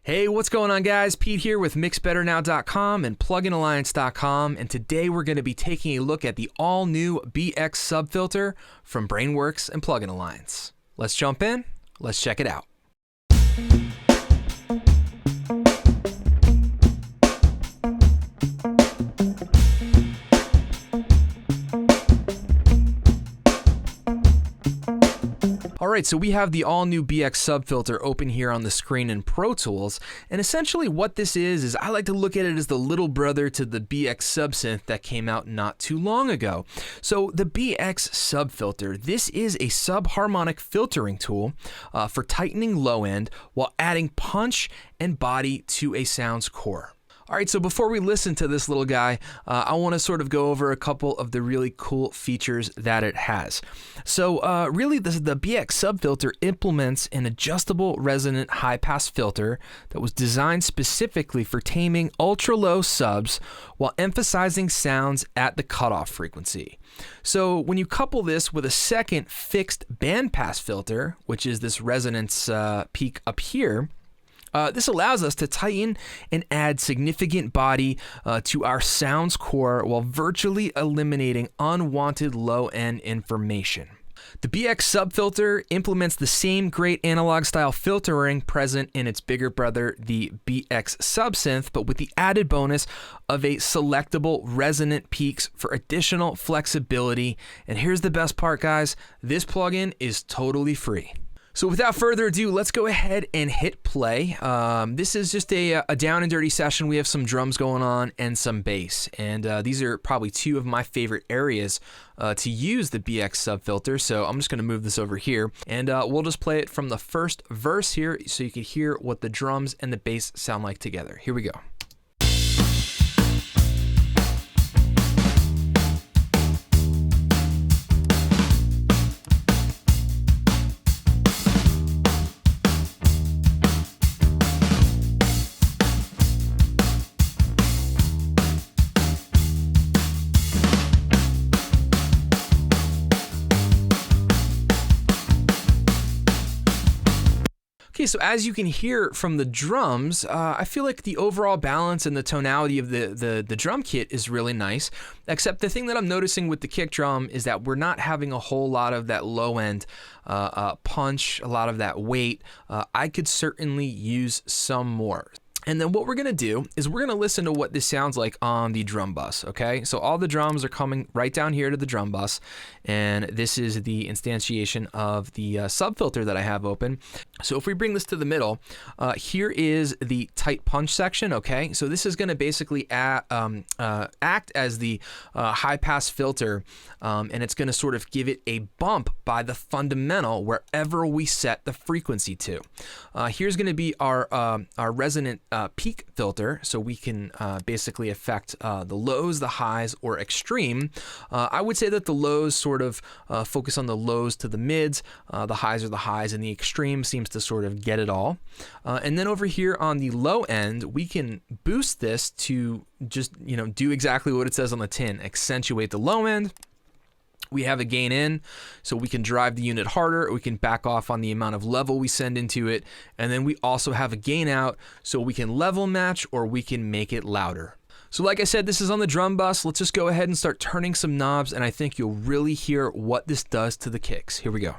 Hey, what's going on, guys? Pete here with MixBetterNow.com and PluginAlliance.com, and today we're going to be taking a look at the all-new BX subfilter from Brainworks and Plugin Alliance. Let's jump in. Let's check it out. Alright, so we have the all-new BX subfilter open here on the screen in Pro Tools, and essentially what this is I like to look at it as the little brother to the BX subsynth that came out not too long ago. So the BX subfilter, this is a subharmonic filtering tool for tightening low end while adding punch and body to a sound's core. All right, so before we listen to this little guy, I want to sort of go over a couple of the really cool features that it has. So really, the BX subfilter implements an adjustable resonant high-pass filter that was designed specifically for taming ultra-low subs while emphasizing sounds at the cutoff frequency. So when you couple this with a second fixed bandpass filter, which is this resonance peak up here, this allows us to tighten and add significant body to our sound's core while virtually eliminating unwanted low-end information. The BX subfilter implements the same great analog style filtering present in its bigger brother, the BX subsynth, but with the added bonus of a selectable resonant peaks for additional flexibility. And here's the best part, guys. This plugin is totally free. So without further ado, let's go ahead and hit play. This is just a down and dirty session. We have some drums going on and some bass. And these are probably two of my favorite areas to use the BX subfilter. So I'm just going to move this over here. And we'll just play it from the first verse here so you can hear what the drums and the bass sound like together. Here we go. Okay, so as you can hear from the drums, I feel like the overall balance and the tonality of the drum kit is really nice, except the thing that I'm noticing with the kick drum is that we're not having a whole lot of that low-end punch, a lot of that weight. I could certainly use some more. And then what we're going to do is we're going to listen to what this sounds like on the drum bus, okay? So all the drums are coming right down here to the drum bus, and this is the instantiation of the subfilter that I have open. So if we bring this to the middle, here is the tight punch section, okay? So this is going to basically act as the high-pass filter, and it's going to sort of give it a bump by the fundamental wherever we set the frequency to. Here's going to be our resonant peak filter, so we can basically affect the lows, the highs, or extreme. I would say that the lows sort of focus on the lows to the mids, the highs are the highs, and the extreme seems to sort of get it all. And then over here on the low end, we can boost this to just, do exactly what it says on the tin, accentuate the low end. We have a gain in, so we can drive the unit harder, or we can back off on the amount of level we send into it. And then we also have a gain out, so we can level match or we can make it louder. So like I said, this is on the drum bus. Let's just go ahead and start turning some knobs, and I think you'll really hear what this does to the kicks. Here we go.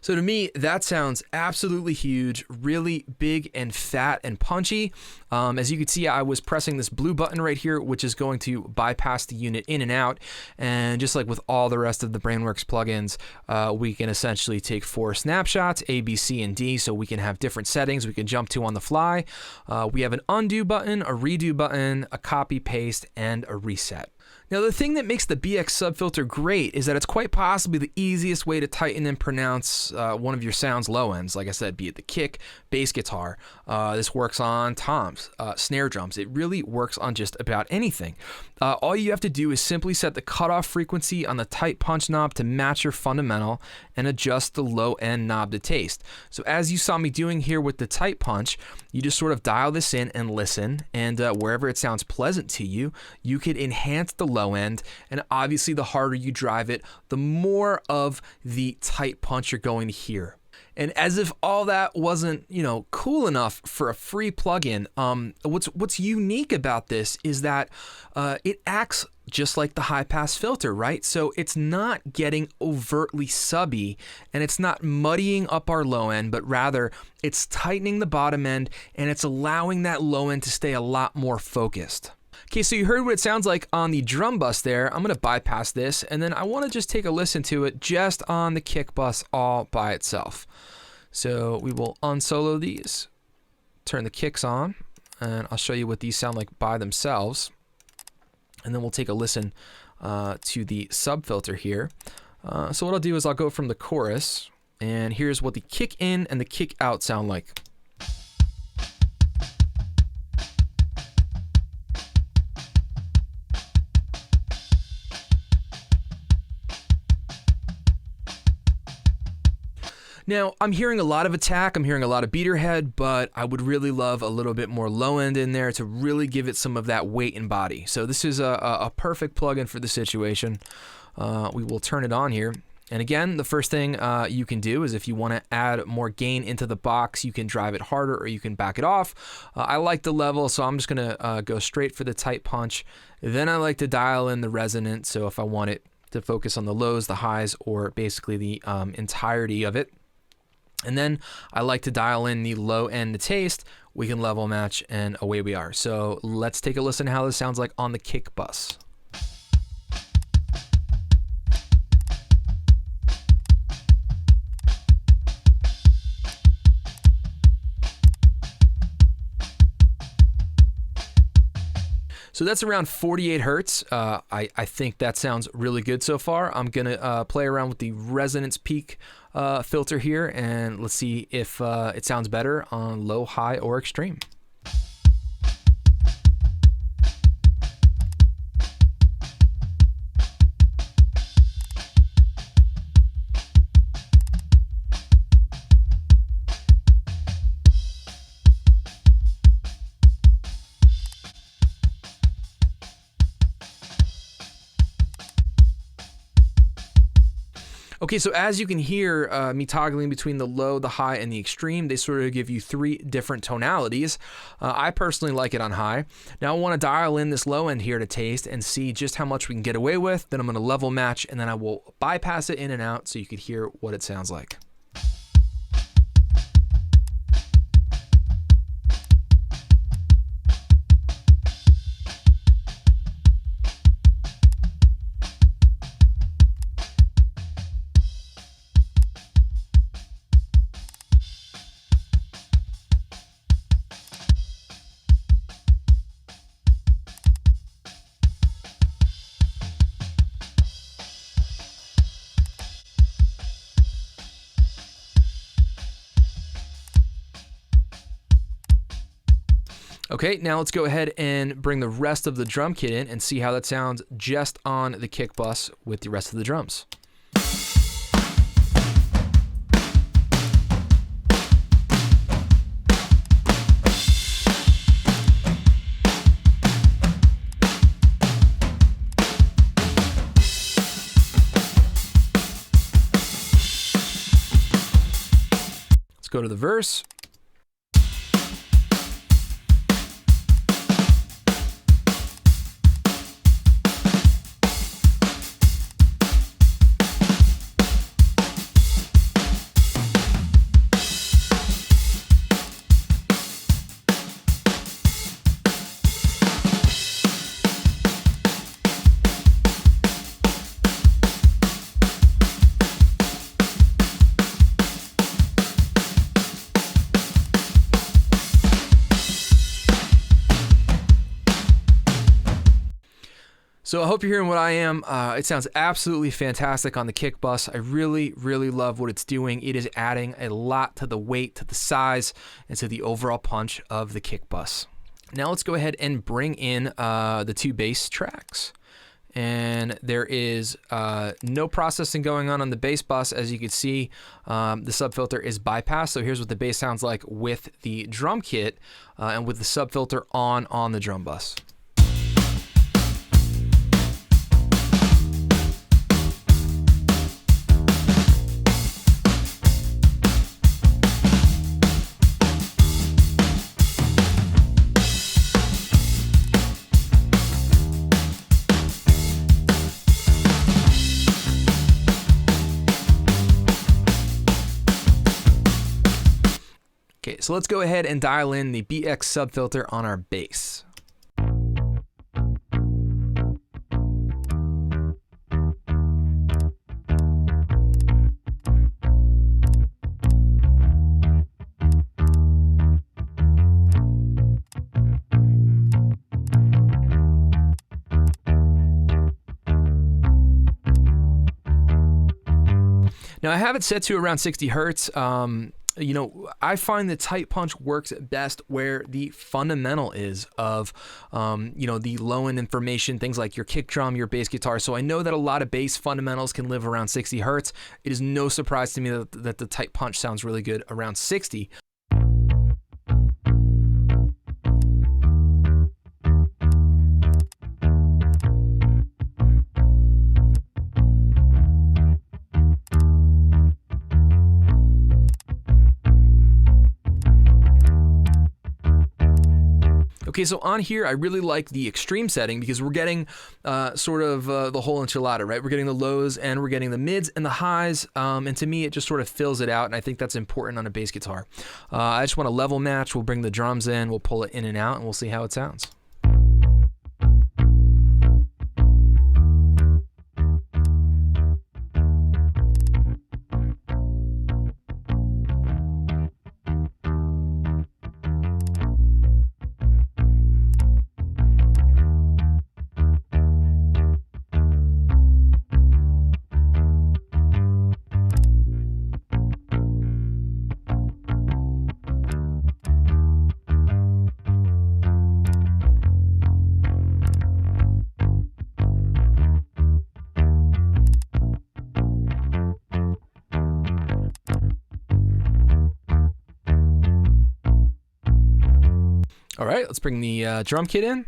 So to me, that sounds absolutely huge, really big and fat and punchy. As you can see, I was pressing this blue button right here, which is going to bypass the unit in and out. And just like with all the rest of the BrainWorks plugins, we can essentially take 4 snapshots, A, B, C, and D, so we can have different settings we can jump to on the fly. We have an undo button, a redo button, a copy paste, and a reset. Now, the thing that makes the BX subfilter great is that it's quite possibly the easiest way to tighten and pronounce one of your sound's low ends. Like I said, be it the kick, bass guitar. This works on toms, snare drums. It really works on just about anything. All you have to do is simply set the cutoff frequency on the tight punch knob to match your fundamental and adjust the low end knob to taste. So as you saw me doing here with the tight punch, you just sort of dial this in and listen, and wherever it sounds pleasant to you, you could enhance the low end, and obviously the harder you drive it, the more of the tight punch you're going to hear. And as if all that wasn't, cool enough for a free plugin, what's unique about this is that it acts just like the high pass filter, right? So it's not getting overtly subby, and it's not muddying up our low end, but rather it's tightening the bottom end, and it's allowing that low end to stay a lot more focused. Okay, so you heard what it sounds like on the drum bus there. I'm going to bypass this, and then I want to just take a listen to it just on the kick bus all by itself. So we will unsolo these, turn the kicks on, and I'll show you what these sound like by themselves. And then we'll take a listen to the subfilter here. So what I'll do is I'll go from the chorus, and here's what the kick in and the kick out sound like. Now, I'm hearing a lot of attack, I'm hearing a lot of beater head, but I would really love a little bit more low end in there to really give it some of that weight and body. So this is a perfect plugin for the situation. We will turn it on here. And again, the first thing you can do is if you want to add more gain into the box, you can drive it harder or you can back it off. I like the level, so I'm just going to go straight for the tight punch. Then I like to dial in the resonance, so if I want it to focus on the lows, the highs, or basically the entirety of it. And then I like to dial in the low end to taste. We can level match, and away we are. So let's take a listen to how this sounds like on the kick bus. So that's around 48 hertz. I think that sounds really good so far. I'm gonna play around with the resonance peak filter here, and let's see if it sounds better on low, high, or extreme. Okay, so as you can hear me toggling between the low, the high, and the extreme, they sort of give you 3 different tonalities. I personally like it on high. Now I want to dial in this low end here to taste and see just how much we can get away with. Then I'm going to level match, and then I will bypass it in and out so you could hear what it sounds like. Okay, now let's go ahead and bring the rest of the drum kit in and see how that sounds just on the kick bus with the rest of the drums. Let's go to the verse. So I hope you're hearing what I am. It sounds absolutely fantastic on the kick bus. I really, really love what it's doing. It is adding a lot to the weight, to the size, and to the overall punch of the kick bus. Now let's go ahead and bring in the two bass tracks. And there is no processing going on the bass bus. As you can see, the subfilter is bypassed. So here's what the bass sounds like with the drum kit and with the subfilter on the drum bus. Okay, so let's go ahead and dial in the BX subfilter on our bass. Now I have it set to around 60 hertz. You know, I find the tight punch works best where the fundamental is of, you know, the low end information, things like your kick drum, your bass guitar. So I know that a lot of bass fundamentals can live around 60 hertz. It is no surprise to me that the tight punch sounds really good around 60. Okay, so on here, I really like the extreme setting because we're getting sort of the whole enchilada, right? We're getting the lows and we're getting the mids and the highs, and to me, it just sort of fills it out, and I think that's important on a bass guitar. I just want to level match. We'll bring the drums in, we'll pull it in and out, and we'll see how it sounds. All right, let's bring the drum kit in.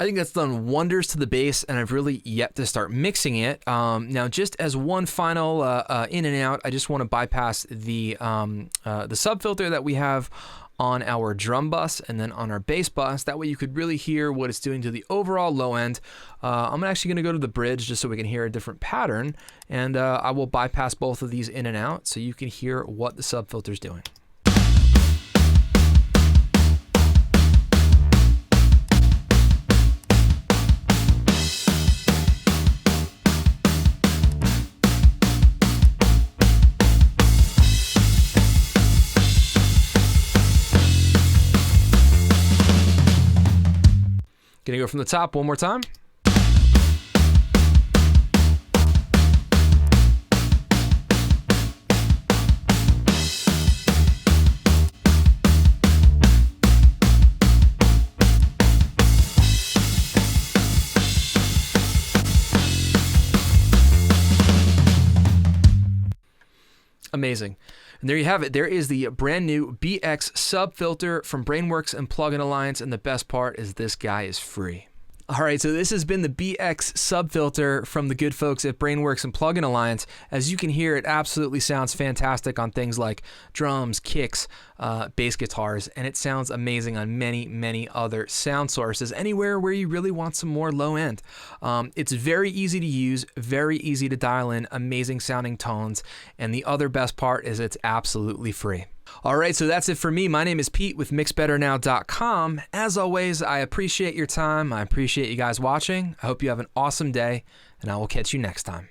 I think that's done wonders to the bass, and I've really yet to start mixing it. Now, just as one final in and out, I just want to bypass the subfilter that we have on our drum bus and then on our bass bus. That way you could really hear what it's doing to the overall low end. I'm actually going to go to the bridge just so we can hear a different pattern, and I will bypass both of these in and out so you can hear what the subfilter is doing. Gonna go from the top one more time. Amazing. And there you have it. There is the brand new BX sub filter from Brainworks and Plugin Alliance, and the best part is this guy is free. All right, so this has been the BX sub filter from the good folks at Brainworks and Plugin Alliance. As you can hear, it absolutely sounds fantastic on things like drums, kicks, bass guitars, and it sounds amazing on many, many other sound sources, anywhere where you really want some more low end. It's very easy to use, very easy to dial in, amazing sounding tones, and the other best part is it's absolutely free. All right, so that's it for me. My name is Pete with mixbetternow.com. As always, I appreciate your time. I appreciate you guys watching. I hope you have an awesome day, and I will catch you next time.